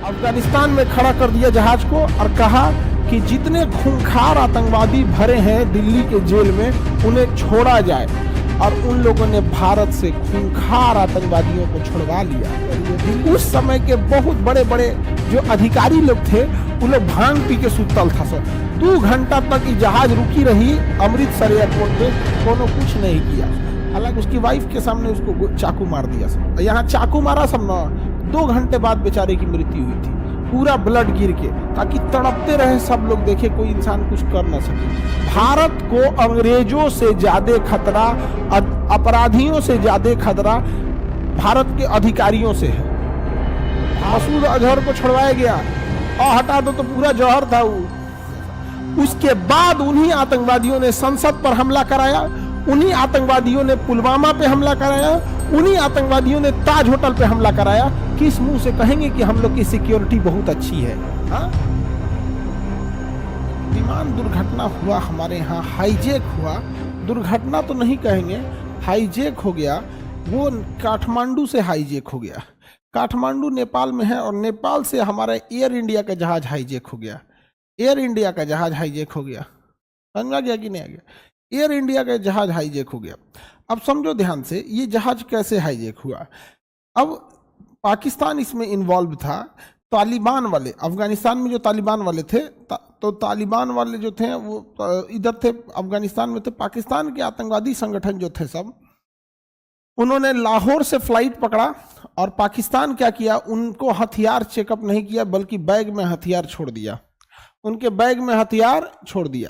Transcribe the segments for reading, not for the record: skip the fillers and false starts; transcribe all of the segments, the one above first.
अफगानिस्तान में खड़ा कर दिया जहाज को और कहा कि जितने खूंखार आतंकवादी भरे हैं दिल्ली के जेल में उन्हें छोड़ा जाए, और उन लोगों ने भारत से खूंखार आतंकवादियों को छुड़वा लिया। उस समय के बहुत बड़े बड़े जो अधिकारी लोग थे वो लोग भांग पी के सुतल था सर। 2 घंटा तक ये जहाज रुकी रही अमृतसर एयरपोर्ट पे, कोनो कुछ नहीं किया। हालांकि उसकी वाइफ के सामने उसको चाकू मार दिया सब। यहाँ चाकू मारा सब ना, 2 घंटे बाद बेचारे की मृत्यु हुई थी, पूरा ब्लड गिर के, ताकि तड़पते रहे सब लोग, देखे कोई इंसान कुछ कर ना सके। भारत को अंग्रेजों से ज्यादा खतरा, अपराधियों से ज्यादा खतरा भारत के अधिकारियों से है। मसूद अजहर को छुड़वाया गया और हटा दो तो पूरा जौहर था वो। उसके बाद उन्हीं आतंकवादियों ने संसद पर हमला कराया, उन्हीं आतंकवादियों ने पुलवामा पे हमला कराया, उन्हीं आतंकवादियों ने ताज होटल पे हमला कराया। किस मुंह से कहेंगे कि हम लोग की सिक्योरिटी बहुत अच्छी है? हाँ? विमान दुर्घटना हुआ हमारे यहाँ, हाईजैक हुआ, दुर्घटना तो नहीं कहेंगे, हाईजैक हो गया। वो काठमांडू से हाईजैक हो गया। काठमांडू नेपाल में है और नेपाल से हमारा एयर इंडिया का जहाज हाईजैक हो गया। एयर इंडिया का जहाज हाईजैक हो गया। समझ आ गया कि नहीं आ गया? एयर इंडिया का जहाज हाईजैक हो गया। अब समझो ध्यान से, ये जहाज कैसे हाईजैक हुआ। अब पाकिस्तान इसमें इन्वॉल्व था। तालिबान वाले, अफगानिस्तान में जो तालिबान वाले थे, तो तालिबान वाले जो थे वो इधर थे, अफगानिस्तान में थे। पाकिस्तान के आतंकवादी संगठन जो थे सब, उन्होंने लाहौर से फ्लाइट पकड़ा और पाकिस्तान क्या किया, उनको हथियार चेकअप नहीं किया बल्कि बैग में हथियार छोड़ दिया। उनके बैग में हथियार छोड़ दिया,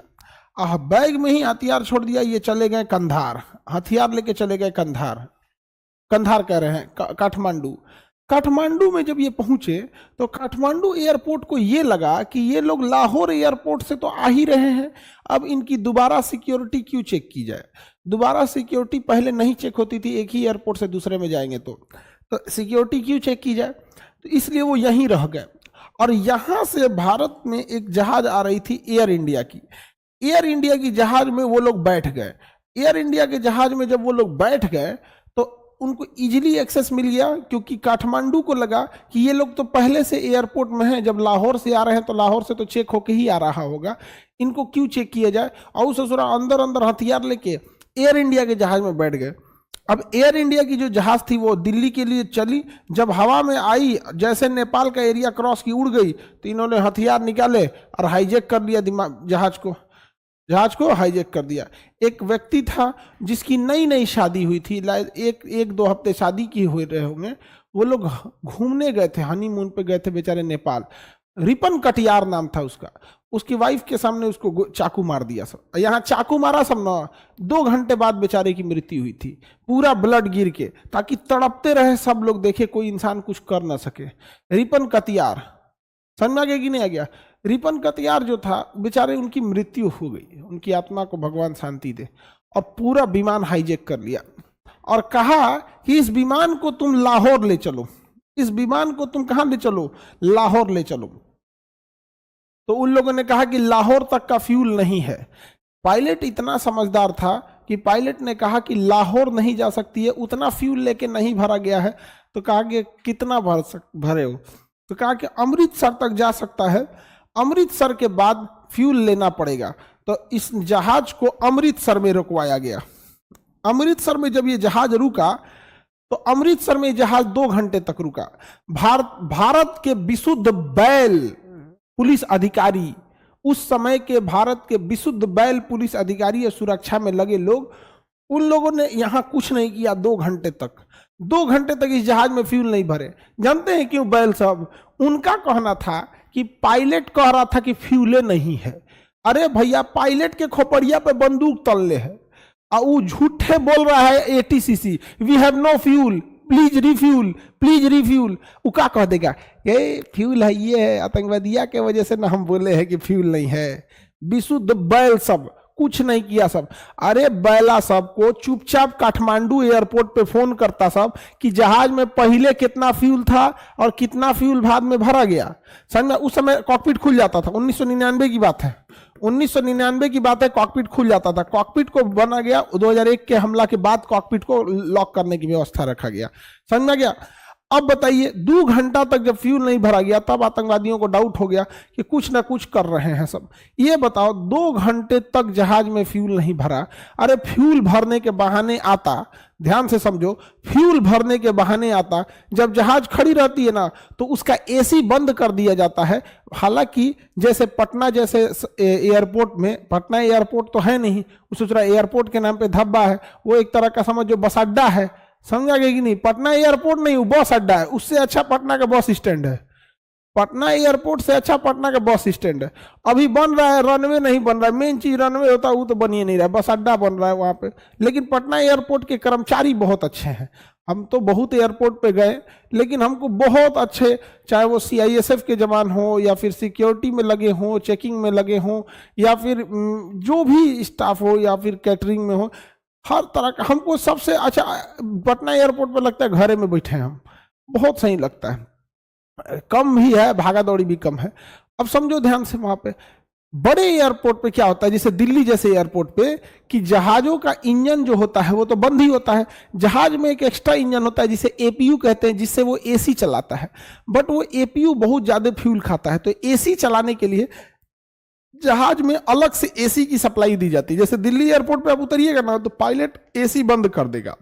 बैग में ही हथियार छोड़ दिया। ये चले गए कंधार, हथियार लेके चले गए कंधार। कंधार कह रहे हैं काठमांडू। काठमांडू में जब ये पहुंचे तो काठमांडू एयरपोर्ट को ये लगा कि ये लोग लाहौर एयरपोर्ट से तो आ ही रहे हैं, अब इनकी दोबारा सिक्योरिटी क्यों चेक की जाए। दोबारा सिक्योरिटी पहले नहीं चेक होती थी, एक ही एयरपोर्ट से दूसरे में जाएंगे तो सिक्योरिटी क्यों चेक की जाए, तो इसलिए वो यहीं रह गए। और यहाँ से भारत में एक जहाज आ रही थी एयर इंडिया की। एयर इंडिया की जहाज में वो लोग बैठ गए। एयर इंडिया के जहाज में जब वो लोग बैठ गए तो उनको इजीली एक्सेस मिल गया, क्योंकि काठमांडू को लगा कि ये लोग तो पहले से एयरपोर्ट में हैं, जब लाहौर से आ रहे हैं तो लाहौर से तो चेक होके ही आ रहा होगा, इनको क्यों चेक किया जाए। और ससुरा अंदर अंदर हथियार लेके एयर इंडिया के जहाज में बैठ गए। अब एयर इंडिया की जो जहाज थी वो दिल्ली के लिए चली, जब हवा में आई, जैसे नेपाल का एरिया क्रॉस की उड़ गई, तो इन्होंने हथियार निकाले और हाईजैक कर लिया जहाज को हाईजैक कर दिया। एक व्यक्ति था जिसकी नई नई शादी हुई थी, एक 2 हफ्ते शादी की हुए रहे होंगे, वो लोग घूमने गए थे, हनीमून पे गए थे बेचारे नेपाल। रिपन कटियार नाम था उसका। उसकी वाइफ के सामने उसको चाकू मार दिया सब। यहाँ चाकू मारा सब ना, 2 घंटे बाद बेचारे की मृत्यु हुई थी, पूरा ब्लड गिर के, ताकि तड़पते रहे सब लोग, देखे कोई इंसान कुछ कर ना सके। रिपन कटियार, समझ में आ गया कि नहीं आ गया? रिपन कटियार जो था बेचारे, उनकी मृत्यु हो गई, उनकी आत्मा को भगवान शांति दे। और पूरा विमान हाईजैक कर लिया और कहा कि इस विमान को तुम लाहौर ले चलो, इस विमान को तुम कहां ले चलो, लाहौर ले चलो। तो उन लोगों ने कहा कि लाहौर तक का फ्यूल नहीं है। पायलट इतना समझदार था कि पायलट ने कहा कि लाहौर नहीं जा सकती है, उतना फ्यूल लेके नहीं भरा गया है। तो कहा कि कितना भरे हो, तो कहा कि अमृतसर तक जा सकता है, अमृतसर के बाद फ्यूल लेना पड़ेगा। तो इस जहाज को अमृतसर में रुकवाया गया। अमृतसर में जब ये जहाज रुका तो अमृतसर में जहाज 2 घंटे तक रुका। भारत के विशुद्ध बैल पुलिस अधिकारी, उस समय के भारत के विशुद्ध बैल पुलिस अधिकारी या सुरक्षा में लगे लोग, उन लोगों ने यहां कुछ नहीं किया 2 घंटे तक। 2 घंटे तक इस जहाज में फ्यूल नहीं भरे। जानते हैं क्यों? बैल साहब, उनका कहना था कि पायलट कह रहा था कि फ्यूले नहीं है। अरे भैया, पायलट के खोपड़िया पे बंदूक तल्ले है और वो झूठे बोल रहा है ATCC, we have no fuel, please refuel, please refuel. वो क्या कह देगा, ये फ्यूल है, ये है, आतंकवादिया के वजह से ना हम बोले हैं कि फ्यूल नहीं है। विशुद्ध बैल सब, कुछ नहीं किया सब। अरे बैला सब को चुपचाप काठमांडू एयरपोर्ट पे फोन करता सब कि जहाज में पहले कितना फ्यूल था और कितना फ्यूल बाद में भरा गया। समझ, उस समय कॉकपिट खुल जाता था। 1999 की बात है, 1999 की बात है, कॉकपिट खुल जाता था। कॉकपिट को बना गया 2001 के हमला के बाद, कॉकपिट को लॉक करने की व्यवस्था रखा गया। समझ में गया? अब बताइए 2 घंटा तक जब फ्यूल नहीं भरा गया तब आतंकवादियों को डाउट हो गया कि कुछ ना कुछ कर रहे हैं सब। ये बताओ 2 घंटे तक जहाज में फ्यूल नहीं भरा, अरे फ्यूल भरने के बहाने आता, ध्यान से समझो, फ्यूल भरने के बहाने आता, जब जहाज खड़ी रहती है ना तो उसका एसी बंद कर दिया जाता है। हालांकि जैसे पटना जैसे एयरपोर्ट में, पटना एयरपोर्ट तो है नहीं, उस एयरपोर्ट के नाम पे धब्बा है, वो एक तरह का समझो बस अड्डा है, समझा गया कि नहीं? पटना एयरपोर्ट नहीं, वो बस अड्डा है, उससे अच्छा पटना का बस स्टैंड है, पटना एयरपोर्ट से अच्छा पटना का बस स्टैंड है। अभी बन रहा है, रनवे नहीं बन रहा है, मेन चीज रनवे होता है वो तो बन ही नहीं रहा है, बस अड्डा बन रहा है वहां पे। लेकिन पटना एयरपोर्ट के कर्मचारी बहुत अच्छे हैं, हम तो बहुत एयरपोर्ट पे गए, लेकिन हमको बहुत अच्छे, चाहे वो सीआईएसएफ के जवान हो या फिर सिक्योरिटी में लगे हों, चेकिंग में लगे हों, या फिर जो भी स्टाफ हो, या फिर कैटरिंग में हो, हर तरह का हमको सबसे अच्छा पटना एयरपोर्ट पर लगता है घरे में बैठे हैं हम, बहुत सही लगता है, कम भी है, भागा दौड़ी भी कम है। अब समझो ध्यान से, वहां पे बड़े एयरपोर्ट पे क्या होता है, जैसे दिल्ली जैसे एयरपोर्ट पे, कि जहाजों का इंजन जो होता है वो तो बंद ही होता है, जहाज में एक एक्स्ट्रा इंजन होता है जिसे एपीयू कहते हैं, जिससे वो एसी चलाता है, बट वो एपीयू बहुत ज्यादा फ्यूल खाता है, तो एसी चलाने के लिए जहाज में अलग से एसी की सप्लाई दी जाती है। जैसे दिल्ली एयरपोर्ट पे आप उतरिएगा ना तो पायलट एसी बंद कर देगा,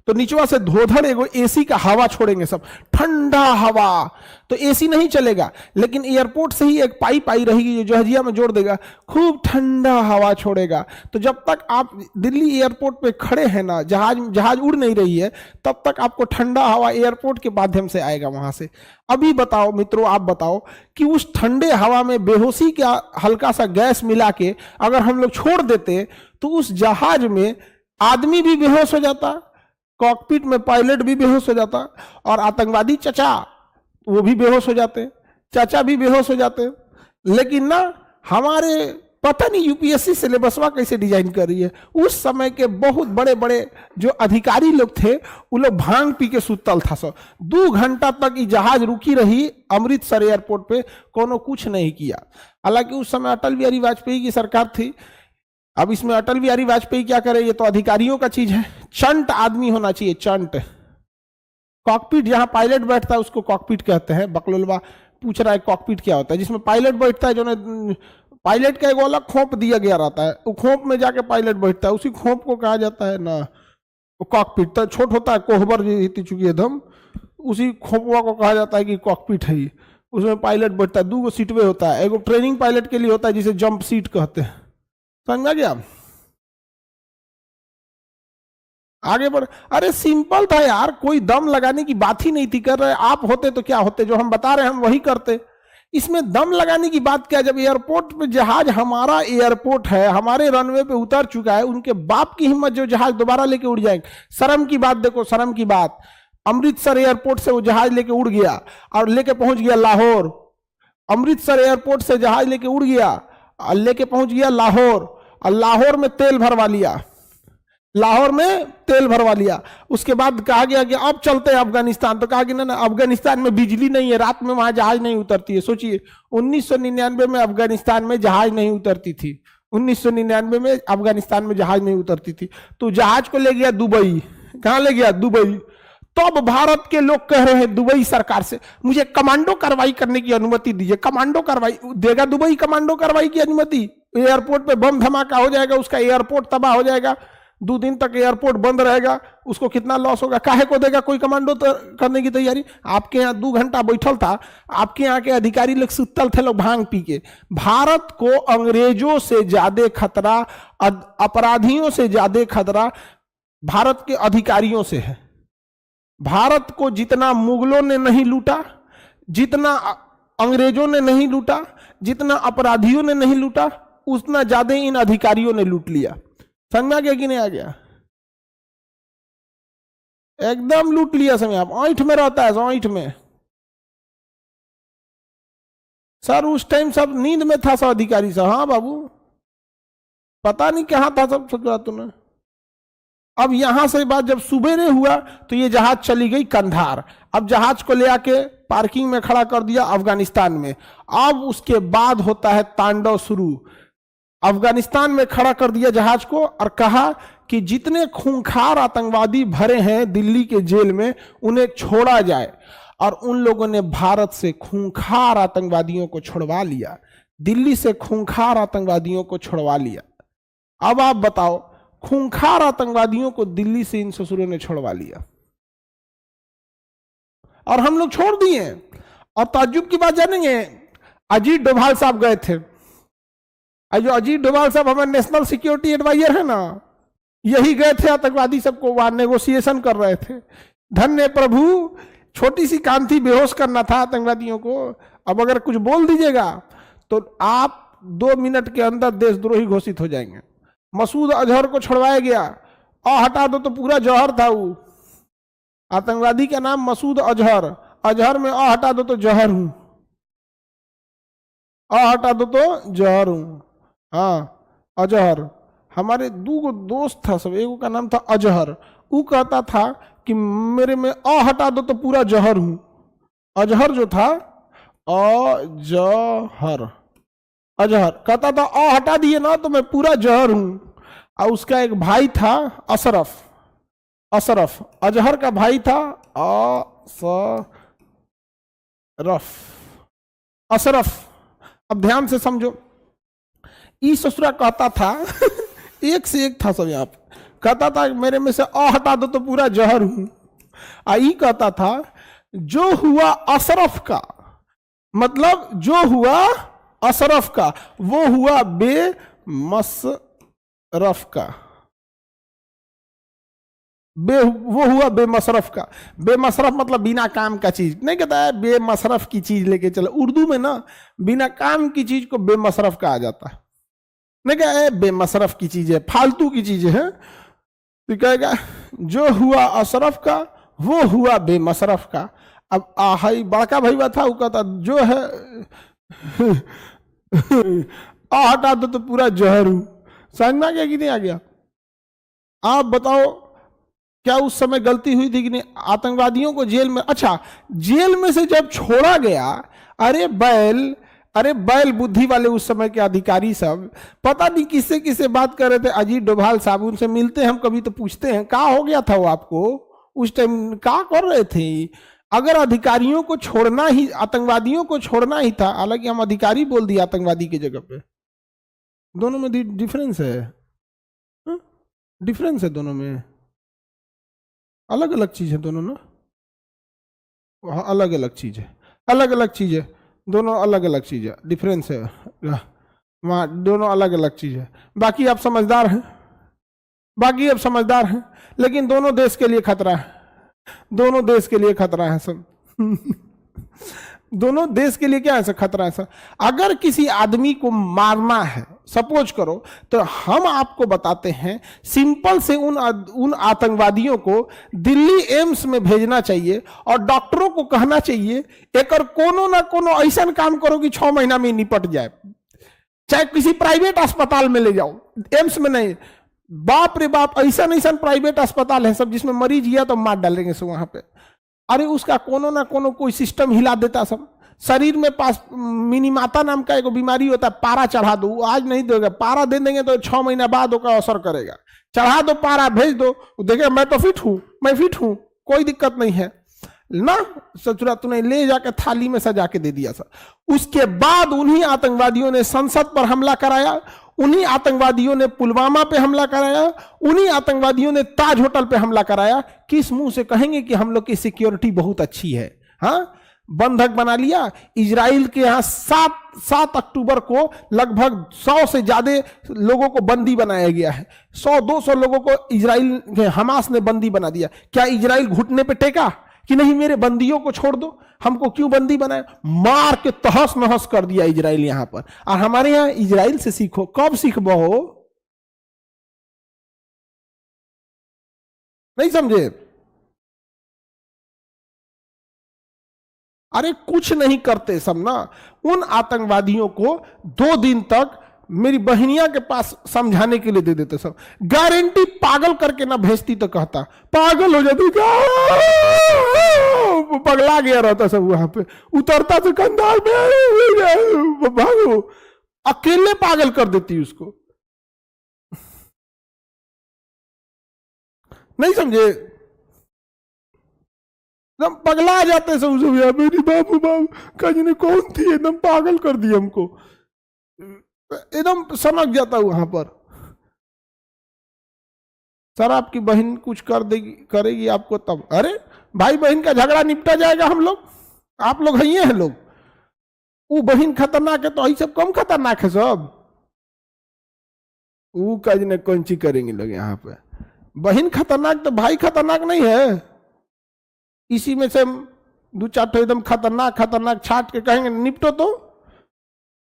तो नीचवा से धोधड़ एगो एसी का हवा छोड़ेंगे सब, ठंडा हवा, तो एसी नहीं चलेगा, लेकिन एयरपोर्ट से ही एक पाइप आई रहेगी जो जहाजिया में जोड़ देगा, खूब ठंडा हवा छोड़ेगा। तो जब तक आप दिल्ली एयरपोर्ट पे खड़े हैं ना, जहाज उड़ नहीं रही है, तब तक आपको ठंडा हवा एयरपोर्ट के माध्यम से आएगा वहां से। अभी बताओ मित्रों, आप बताओ कि उस ठंडे हवा में बेहोशी का हल्का सा गैस मिला के अगर हम लोग छोड़ देते तो उस जहाज में आदमी भी बेहोश हो जाता, कॉकपिट में पायलट भी बेहोश हो जाता, और आतंकवादी चचा वो भी बेहोश हो जाते, चाचा भी बेहोश हो जाते। लेकिन ना, हमारे पता नहीं यूपीएससी सिलेबसवा कैसे डिजाइन कर रही है, उस समय के बहुत बड़े बड़े जो अधिकारी लोग थे वो लोग भांग पी के सुतल था सब। 2 घंटा तक ये जहाज रुकी रही अमृतसर एयरपोर्ट पे, कोनो कुछ नहीं किया। हालांकि उस समय अटल बिहारी वाजपेयी की सरकार थी। अब इसमें अटल बिहारी वाजपेयी क्या करे, ये तो अधिकारियों का चीज है, चंट आदमी होना चाहिए, चंट। कॉकपिट जहां पायलट बैठता है उसको कॉकपिट कहते हैं। बकलोलवा पूछ रहा है कॉकपिट क्या होता है, जिसमें पायलट बैठता है, जो पायलट का एक अलग खोप दिया गया रहता है, वो खोप में जाके पायलट बैठता है, उसी खोप को कहा जाता है ना कॉकपिट। तो छोट होता है कोहबर चुकी एकदम, उसी खोपवा को कहा जाता है कि कॉकपिट है। उसमें पायलट बैठता है, 2 सीटवे होता है, एक ट्रेनिंग पायलट के लिए होता है जिसे जंप सीट कहते हैं। समझ में गया? आगे बढ़, अरे सिंपल था यार, कोई दम लगाने की बात ही नहीं थी कर रहे। आप होते तो क्या होते, जो हम बता रहे हैं हम वही करते। इसमें दम लगाने की बात क्या, जब एयरपोर्ट पे जहाज, हमारा एयरपोर्ट है, हमारे रनवे पे उतर चुका है, उनके बाप की हिम्मत जो जहाज दोबारा लेके उड़ जाएंगे। शर्म की बात देखो, शर्म की बात, अमृतसर एयरपोर्ट से वो जहाज लेके उड़ गया और लेके पहुंच गया लाहौर। अमृतसर एयरपोर्ट से जहाज लेके उड़ गया और लेके पहुंच गया लाहौर, और लाहौर में तेल भरवा लिया, लाहौर में तेल भरवा लिया। उसके बाद कहा गया कि अब चलते हैं अफगानिस्तान, तो कहा कि ना अफगानिस्तान में बिजली नहीं है, रात में वहां जहाज नहीं उतरती है। सोचिए 1999 में अफगानिस्तान में जहाज नहीं उतरती थी, 1999 में अफगानिस्तान में जहाज नहीं उतरती थी। तो जहाज को ले गया दुबई। कहां ले गया? दुबई। तब भारत के लोग कह रहे हैं दुबई सरकार से, मुझे कमांडो कार्रवाई करने की अनुमति दीजिए। कमांडो कार्रवाई देगा दुबई? कमांडो कार्रवाई की अनुमति? एयरपोर्ट पे बम धमाका हो जाएगा, उसका एयरपोर्ट तबाह हो जाएगा, 2 दिन तक एयरपोर्ट बंद रहेगा, उसको कितना लॉस होगा। काहे को देगा कोई कमांडो करने की तैयारी? आपके यहाँ 2 घंटा बैठल था, आपके यहाँ के अधिकारी लोग सुतल थे, लोग भांग पी के। भारत को अंग्रेजों से ज्यादा खतरा, अपराधियों से ज्यादा खतरा भारत के अधिकारियों से है। भारत को जितना मुगलों ने नहीं लूटा, जितना अंग्रेजों ने नहीं लूटा, जितना अपराधियों ने नहीं लूटा, उतना ज्यादा इन अधिकारियों ने लूट लिया। समझ में आ गया कि नहीं आ गया? एकदम लूट लिया। समय आप ऐंठ में रहता है, ऐंठ में। सर उस टाइम सब नींद में था, सब अधिकारी सब। हाँ बाबू, पता नहीं कहां था सब, सोच रहा तूने। अब यहां से बात जब सुबेरे हुआ तो ये जहाज चली गई कंधार। अब जहाज को ले आके पार्किंग में खड़ा कर दिया अफगानिस्तान में। अब उसके बाद होता है तांडव शुरू। अफगानिस्तान में खड़ा कर दिया जहाज को और कहा कि जितने खूंखार आतंकवादी भरे हैं दिल्ली के जेल में उन्हें छोड़ा जाए। और उन लोगों ने भारत से खूंखार आतंकवादियों को छुड़वा लिया, दिल्ली से खूंखार आतंकवादियों को छुड़वा लिया। अब आप बताओ, खूंखार आतंकवादियों को दिल्ली से इन ससुरों ने छुड़वा लिया और हम लोग छोड़ दिए। और ताज्जुब की बात जानेंगे, अजीत डोभाल साहब गए थे। जो अजीत डोभाल साहब हमारे नेशनल सिक्योरिटी एडवाइजर है ना, यही गए थे आतंकवादी सबको वहां नेगोशिएशन कर रहे थे। धन्य प्रभु, छोटी सी काम थी, बेहोश करना था आतंकवादियों को। अब अगर कुछ बोल दीजिएगा तो आप 2 मिनट के अंदर देशद्रोही घोषित हो जाएंगे। मसूद अजहर को छुड़वाया गया, और हटा दो तो पूरा जौहर था। वो आतंकवादी का नाम मसूद अजहर, अजहर में अ हटा दो तो जहर हूं, अ हटा दो तो जहर हूं। हाँ, अजहर। हमारे 2 दोस्त था सब, एक का नाम था अजहर। वो कहता था कि मेरे में अ हटा दो तो पूरा जहर हूं। अजहर जो था, अजहर, अजहर कहता था अ हटा दिए ना तो मैं पूरा जहर हूं। और उसका एक भाई था अशरफ, अशरफ अजहर का भाई था अशरफ, अशरफ। अब ध्यान से समझो, ई ससुरा कहता था एक से एक था सब यहाँ पे, कहता था मेरे में से अ हटा दो तो पूरा जहर हूं। आई कहता था जो हुआ अशरफ का, मतलब जो हुआ अशरफ का वो हुआ बेमसरफ का, वो हुआ बेमसरफ का। बेमसरफ मतलब बिना काम का चीज नहीं, कहता है बेमसरफ की चीज लेके चलो। उर्दू में ना बिना काम की चीज को बेमसरफ कहा जाता है। नहीं कहा बेमसरफ की चीज है, फालतू की चीज है, तो कहेगा जो हुआ अशरफ का वो हुआ बेमसरफ का। अब आहाई बड़का भैया था, वो कहता जो है आ हटा दो तो पूरा जहर हूं। समझ में आ गया कि नहीं आ गया? आप बताओ, क्या उस समय गलती हुई थी कि नहीं? आतंकवादियों को जेल में, अच्छा जेल में से जब छोड़ा गया, अरे बैल बुद्धि वाले उस समय के अधिकारी सब पता नहीं किससे किससे बात कर रहे थे। अजीत डोभाल साहब, उनसे मिलते हैं हम कभी तो पूछते हैं क्या हो गया था वो आपको उस टाइम, क्या कर रहे थे? अगर अधिकारियों को छोड़ना ही, आतंकवादियों को छोड़ना ही था, हालांकि हम अधिकारी बोल दिए आतंकवादी की जगह पे। दोनों में डिफरेंस है, डिफरेंस है दोनों में, अलग अलग चीज है दोनों ना, अलग अलग चीज है, अलग अलग चीज है दोनों, अलग अलग चीज है, डिफरेंस है वहाँ, दोनों अलग अलग चीज है। बाकी आप समझदार हैं, बाकी आप समझदार हैं, लेकिन दोनों देश के लिए खतरा है, दोनों देश के लिए खतरा है सब दोनों देश के लिए क्या है सर? खतरा है सर। अगर किसी आदमी को मारना है, सपोज करो, तो हम आपको बताते हैं सिंपल से उन आतंकवादियों को दिल्ली एम्स में भेजना चाहिए और डॉक्टरों को कहना चाहिए एक कोनो ना कोनो ऐसा काम करो कि 6 महीना में निपट जाए, चाहे किसी प्राइवेट अस्पताल में ले जाओ, एम्स में नहीं। बाप रे बाप, ऐसा ऐसा प्राइवेट अस्पताल है सब जिसमें मरीज गया तो मार डालेंगे सब वहां पे। अरे उसका कोनो ना कोनो कोई सिस्टम हिला देता सब। शरीर में पास मिनीमाता नाम का एक बीमारी होता है, पारा चढ़ा दो, आज नहीं देगा, पारा दे देंगे तो 6 महीना बाद उसका असर करेगा। चढ़ा दो पारा, भेज दो, देखे मैं तो फिट हूं, मैं फिट हूं, कोई दिक्कत नहीं है ना। सचुरा तूने ले जाकर थाली में सजा के दे दिया सर। उसके बाद उन्हीं आतंकवादियों ने संसद पर हमला कराया, उन्हीं आतंकवादियों ने पुलवामा पे हमला कराया, उन्हीं आतंकवादियों ने ताज होटल पे हमला कराया। किस मुंह से कहेंगे कि हम लोग की सिक्योरिटी बहुत अच्छी है? हाँ, बंधक बना लिया। इजराइल के यहाँ 7 अक्टूबर को लगभग 100 से ज्यादा लोगों को बंदी बनाया गया है। 100-200 लोगों को इजराइल के हमास ने बंदी बना दिया। क्या इजराइल घुटने पे टेका कि नहीं मेरे बंदियों को छोड़ दो, हमको क्यों बंदी बनाए? मार के तहस नहस कर दिया इजराइल यहां पर। और हमारे यहां इजराइल से सीखो, कब सीखबो हो? नहीं समझे? अरे कुछ नहीं करते सब ना। उन आतंकवादियों को 2 दिन तक मेरी बहनिया के पास समझाने के लिए दे देते सब। गारंटी पागल करके ना भेजती तो कहता पागल हो जाती, पगला गया रहता सब वहां पे, उतरता तो कंधार में भागो। अकेले पागल कर देती उसको। नहीं समझे? एकदम पगला जाते सब सब यार, मेरी बाबू बाबू कहीं ने कौन थी, एकदम पागल कर दिया हमको, एकदम समझ जाता वहां पर। सर आपकी बहन कुछ कर देगी, करेगी आपको तब, अरे भाई बहन का झगड़ा निपटा जाएगा, हम लोग आप लोग हैं लोग। वो बहन खतरनाक है तो यही सब कम खतरनाक है सब। वो कज ने कौन सी करेंगे लोग यहाँ पे। बहन खतरनाक तो भाई खतरनाक नहीं है। इसी में से दो चार तो एकदम खतरनाक खतरनाक छाट के कहेंगे निपटो तो।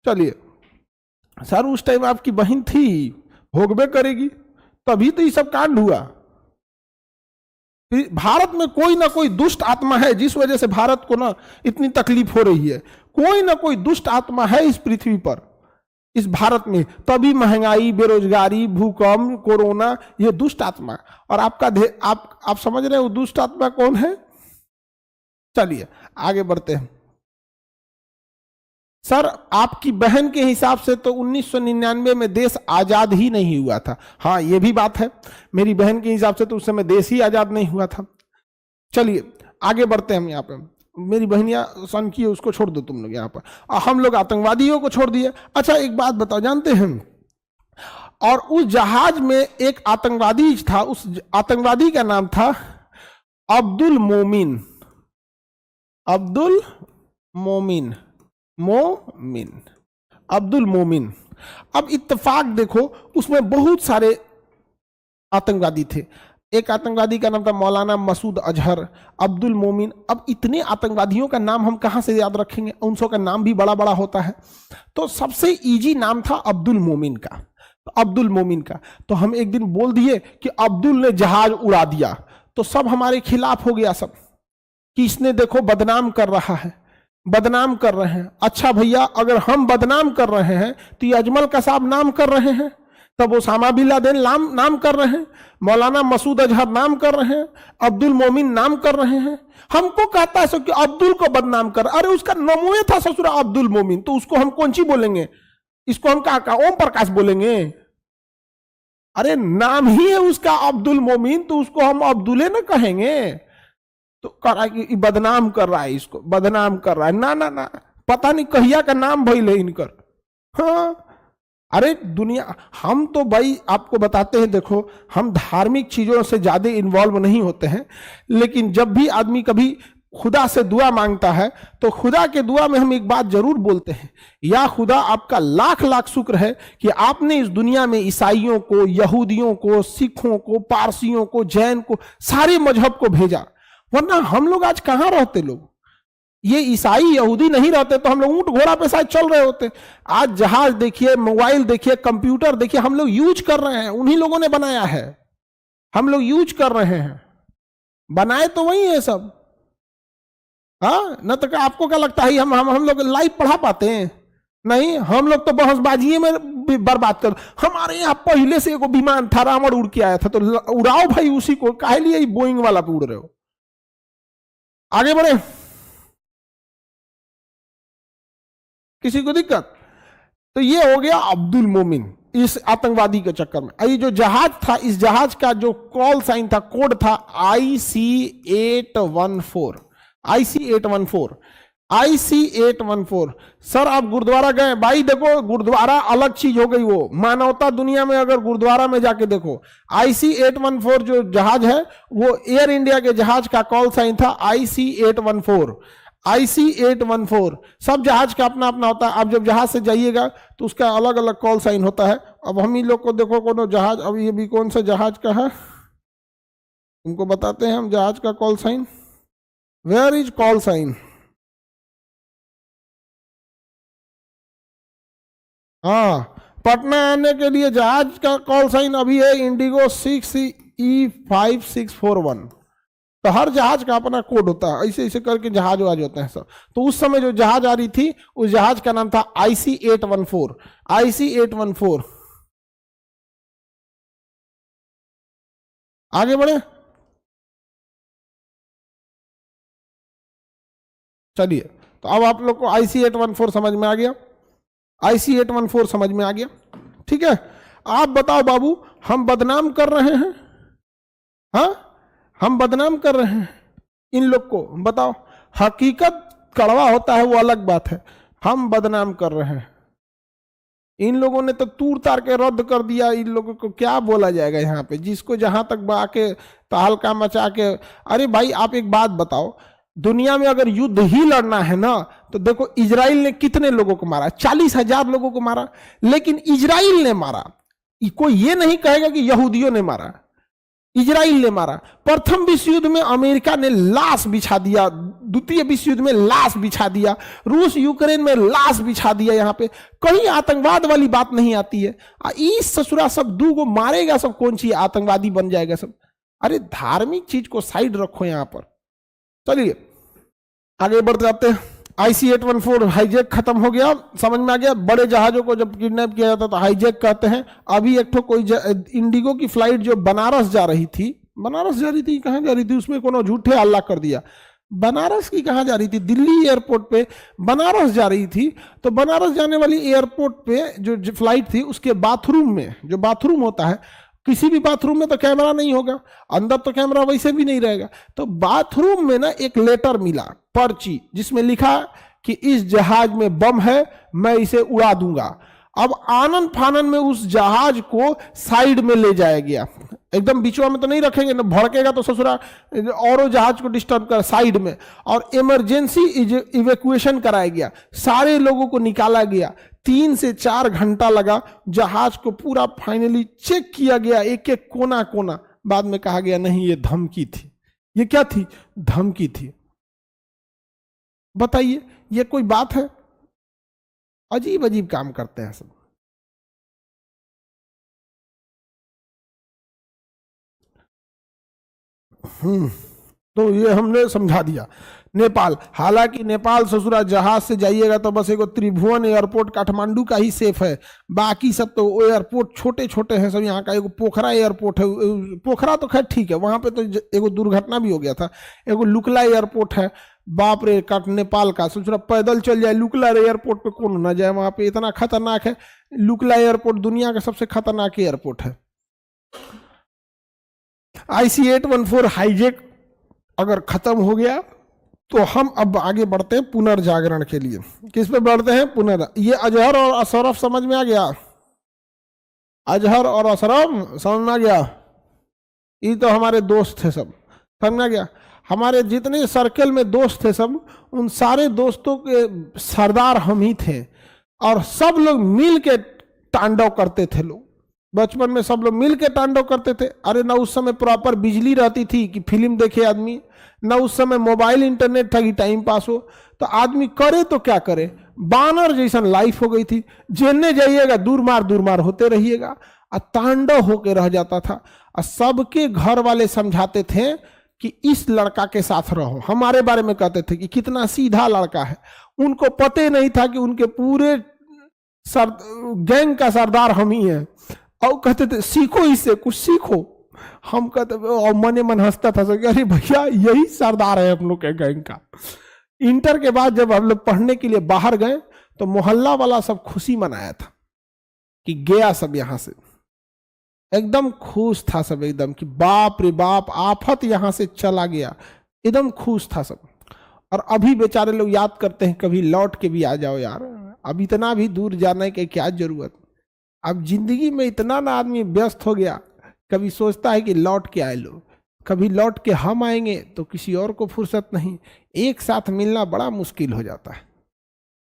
चलिए सर उस टाइम आपकी बहन थी, भोगबे करेगी, तभी तो ये सब कांड हुआ। भारत में कोई ना कोई दुष्ट आत्मा है जिस वजह से भारत को ना इतनी तकलीफ हो रही है। कोई ना कोई दुष्ट आत्मा है इस पृथ्वी पर, इस भारत में, तभी महंगाई, बेरोजगारी, भूकंप, कोरोना, ये दुष्ट आत्मा। और आपका आप समझ रहे हो दुष्ट आत्मा कौन है? चलिए आगे बढ़ते हैं। सर आपकी बहन के हिसाब से तो 1999 में देश आजाद ही नहीं हुआ था। हाँ ये भी बात है, मेरी बहन के हिसाब से तो उस समय देश ही आजाद नहीं हुआ था। चलिए आगे बढ़ते हैं हम यहाँ पे। मेरी बहनिया सन की है उसको छोड़ दो तुम लोग यहाँ पर, हम लोग आतंकवादियों को छोड़ दिए। अच्छा एक बात बताओ, जानते हैं और उस जहाज में एक आतंकवादी था, उस आतंकवादी का नाम था अब्दुल मोमिन। अब्दुल मोमिन, मोमिन, अब्दुल मोमिन। अब इत्तेफाक देखो उसमें बहुत सारे आतंकवादी थे। एक आतंकवादी का नाम था मौलाना मसूद अजहर, अब्दुल मोमिन। अब इतने आतंकवादियों का नाम हम कहां से याद रखेंगे, उन सब का नाम भी बड़ा बड़ा होता है। तो सबसे इजी नाम था अब्दुल मोमिन का, अब्दुल मोमिन का। तो हम एक दिन बोल दिए कि अब्दुल ने जहाज उड़ा दिया, तो सब हमारे खिलाफ हो गया सब कि इसने देखो बदनाम कर रहा है, बदनाम कर रहे हैं। अच्छा भैया अगर हम बदनाम कर रहे हैं तो ये अजमल कसाब नाम कर रहे हैं, तब ओसामा बिन लादेन नाम कर रहे हैं, मौलाना मसूद अजहर नाम कर रहे हैं, अब्दुल मोमिन नाम कर रहे हैं। हमको कहता है कि अब्दुल को बदनाम कर, अरे उसका नमूए था ससुरा अब्दुल मोमिन, तो उसको हम कौन सी बोलेंगे? इसको हम क्या ओम प्रकाश बोलेंगे? अरे नाम ही है उसका अब्दुल मोमिन, तो उसको हम अब्दुले ना कहेंगे? तो करा कि बदनाम कर रहा है, इसको बदनाम कर रहा है। ना ना ना, पता नहीं कहिया का नाम भइल है इनकर। हाँ अरे दुनिया, हम तो भाई आपको बताते हैं, देखो हम धार्मिक चीजों से ज्यादा इन्वॉल्व नहीं होते हैं, लेकिन जब भी आदमी कभी खुदा से दुआ मांगता है तो खुदा के दुआ में हम एक बात जरूर बोलते हैं, या खुदा आपका लाख लाख शुक्र है कि आपने इस दुनिया में ईसाइयों को, यहूदियों को, सिखों को, पारसियों को, जैन को, सारे मजहब को भेजा, वरना हम लोग आज कहां रहते। लोग ये ईसाई यहूदी नहीं रहते तो हम लोग ऊंट घोड़ा पे शायद चल रहे होते। आज जहाज देखिए, मोबाइल देखिए, कंप्यूटर देखिए, हम लोग यूज कर रहे हैं, उन्हीं लोगों ने बनाया है, हम लोग यूज कर रहे हैं, बनाए तो वही है सब। हाँ न तो आपको क्या लगता है हम लोग लाइव पढ़ा पाते हैं? नहीं, हम लोग तो बहसबाजी में बर्बाद कर। हमारे यहाँ पहले से एगो विमान था, रावण उड़ के आया था, तो उड़ाओ भाई उसी को, काहे लिए बोइंग वाला पे उड़ रहे हो? आगे बढ़े, किसी को दिक्कत? तो ये हो गया अब्दुल मोमिन इस आतंकवादी के चक्कर में। ये जो जहाज था, इस जहाज का जो कॉल साइन था, कोड था IC814, IC814, IC814। सर आप गुरुद्वारा गए भाई, देखो गुरुद्वारा अलग चीज हो गई, वो मानवता दुनिया में अगर गुरुद्वारा में जाके देखो, IC814 जो जहाज है वो एयर इंडिया के जहाज का कॉल साइन था IC814, IC814। सब जहाज का अपना अपना होता है। आप जब जहाज से जाइएगा तो उसका अलग अलग कॉल साइन होता है। अब हम ही लोग को देखो कोनो जहाज, अब ये भी कौन सा जहाज का है उनको बताते हैं हम, जहाज का call sign, where is call sign? हाँ, पटना आने के लिए जहाज का कॉल साइन अभी है इंडिगो 6E5641। तो हर जहाज का अपना कोड होता है, ऐसे ऐसे करके जहाज वाज होते हैं सब। तो उस समय जो जहाज आ रही थी उस जहाज का नाम था IC814, IC814। आगे बढ़े, चलिए। तो अब आप लोग को IC814 समझ में आ गया। IC-814 समझ में आ गया? ठीक है, आप बताओ बाबू, हम बदनाम कर रहे हैं? हाँ, हम बदनाम कर रहे हैं इन लोग को? बताओ, हकीकत कड़वा होता है वो अलग बात है, हम बदनाम कर रहे हैं। इन लोगों ने तो तूर तार के रद्द कर दिया, इन लोगों को क्या बोला जाएगा यहाँ पे, जिसको जहां तक आके तहलका मचा के। अरे भाई आप एक बात बताओ, दुनिया में अगर युद्ध ही लड़ना है ना, तो देखो इजराइल ने कितने लोगों को मारा, 40,000 लोगों को मारा, लेकिन इजराइल ने मारा। कोई ये नहीं कहेगा कि यहूदियों ने मारा, इजराइल ने मारा। प्रथम विश्व युद्ध में अमेरिका ने लाश बिछा दिया, द्वितीय विश्व युद्ध में लाश बिछा दिया, रूस यूक्रेन में लाश बिछा दिया। यहाँ पे कहीं आतंकवाद वाली बात नहीं आती है। इस ससुरा सब दू को मारेगा, सब कौन सी आतंकवादी बन जाएगा सब। अरे धार्मिक चीज को साइड रखो यहाँ पर। चलिए आगे बढ़ते जाते हैं। IC-814 हाईजैक खत्म हो गया, समझ में आ गया। बड़े जहाजों को जब किडनैप किया जाता तो हाईजैक कहते हैं। अभी एक कोई इंडिगो की फ्लाइट जो बनारस जा रही थी, कहाँ जा रही थी, उसमें कोनो झूठे हल्ला कर दिया। बनारस की कहाँ जा रही थी, दिल्ली एयरपोर्ट पे बनारस जा रही थी। तो बनारस जाने वाली एयरपोर्ट पे जो फ्लाइट थी, उसके बाथरूम में, जो बाथरूम होता है, किसी भी बाथरूम में तो कैमरा नहीं होगा, अंदर तो कैमरा वैसे भी नहीं रहेगा। तो बाथरूम में ना एक लेटर मिला, पर्ची, जिसमें लिखा कि इस जहाज में बम है, मैं इसे उड़ा दूंगा। अब आनन फानन में उस जहाज को साइड में ले जाया गया, एकदम बीचवा में तो नहीं रखेंगे ना, भड़केगा तो ससुरा और जहाज को डिस्टर्ब कर, साइड में। और इमरजेंसी इवैक्यूएशन कराया गया, सारे लोगों को निकाला गया। 3 से 4 घंटा लगा, जहाज को पूरा फाइनली चेक किया गया, एक एक कोना कोना। बाद में कहा गया नहीं, ये धमकी थी। ये क्या थी? धमकी थी। बताइए, ये कोई बात है? अजीब अजीब काम करते हैं सब। तो ये हमने समझा दिया। नेपाल, हालांकि नेपाल ससुरा जहाज से जाइएगा तो बस एगो त्रिभुवन एयरपोर्ट काठमांडू का ही सेफ है, बाकी सब तो एयरपोर्ट छोटे छोटे हैं सब। यहाँ का एगो पोखरा एयरपोर्ट है, पोखरा तो खैर ठीक है, वहां पे तो एगो दुर्घटना भी हो गया था। एगो लुकला एयरपोर्ट है, बाप रे, नेपाल का ससुरा पैदल चल जाए, लुकला एयरपोर्ट पे कौन ना जाए, वहां पे इतना खतरनाक है। लुकला एयरपोर्ट दुनिया का सबसे खतरनाक एयरपोर्ट है। IC-814 हाईजैक अगर खत्म हो गया तो हम अब आगे बढ़ते हैं पुनर्जागरण के लिए। किस पे बढ़ते हैं? ये अजहर और अशरफ समझ में आ गया? अजहर और अशरफ समझ में आ गया? ये तो हमारे दोस्त थे सब, समझ में आ गया? हमारे जितने सर्कल में दोस्त थे सब, उन सारे दोस्तों के सरदार हम ही थे, और सब लोग मिल के तांडव करते थे। लोग बचपन में सब लोग मिल के तांडव करते थे। अरे ना उस समय प्रॉपर बिजली रहती थी कि फिल्म देखे आदमी, ना उस समय मोबाइल इंटरनेट था कि टाइम पास हो। तो आदमी करे तो क्या करे, बानर जैसन लाइफ हो गई थी। जेने जाइएगा दूर मार होते रहिएगा, और तांडव होके रह जाता था। और सबके घर वाले समझाते थे कि इस लड़का के साथ रहो, हमारे बारे में कहते थे कि कितना सीधा लड़का है। उनको पते नहीं था कि उनके पूरे गैंग का सरदार हम ही हैं। और कहते थे सीखो इससे, कुछ सीखो। हम कहते, और मने मन हंसता था, अरे भैया यही सरदार है हम लोग के गैंग का। इंटर के बाद जब हम लोग पढ़ने के लिए बाहर गए तो मोहल्ला वाला सब खुशी मनाया था कि गया सब यहाँ से, एकदम खुश था सब, एकदम कि बाप रे बाप आफत यहाँ से चला गया, एकदम खुश था सब। और अभी बेचारे लोग याद करते हैं कभी लौट के भी आ जाओ यार, अब इतना भी दूर जाने की क्या जरूरत। अब जिंदगी में इतना ना आदमी व्यस्त हो गया, कभी सोचता है कि लौट के आए लो, कभी लौट के हम आएंगे तो किसी और को फुर्सत नहीं। एक साथ मिलना बड़ा मुश्किल हो जाता है।